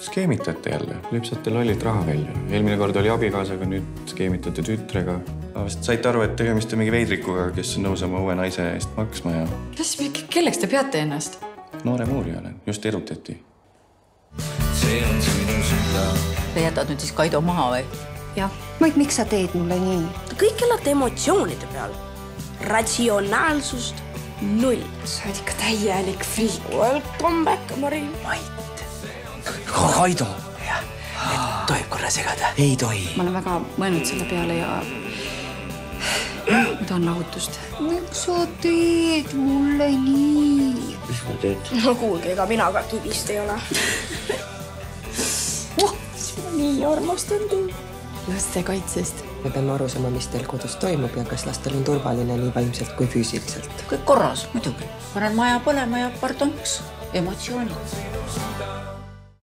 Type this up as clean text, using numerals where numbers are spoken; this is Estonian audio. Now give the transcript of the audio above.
Skeemitate jälle, lüpsate lollilt raha välja. Eelmine kord oli abikaasaga, nüüd skeemitate tütrega. Vast saite aru, et tegemist on mingi veidrikuga, kes on nõus oma uue naise eest maksma ja... Kelleks te peate ennast? Noore muuri olen, just erutati. Sa jätad nüüd siis Kaido maha või? Jah. Mait, miks sa teed mulle nii? Kõik elate emotsioonide peal. Ratsionaalsust 0. Sa oled ikka täielik friik. Welcome back, Mari. Mait. Kaido. Tohib korra segada? Ei tohi. Ma olen väga mõelnud selle peale ja ma tahan lahutust. Miks sa teed mulle nii? Mis ma teed? No kuulge, ega mina ka kivist ei ole. Nii armastan teid. Laste kaitsest. Me peame aru saama, mis teil kodus toimub ja kas lastel on turvaline nii vaimselt kui füüsiliselt. Kõik korras, muidugi. Panen maja põlema ja pardonks. Emotsioonid.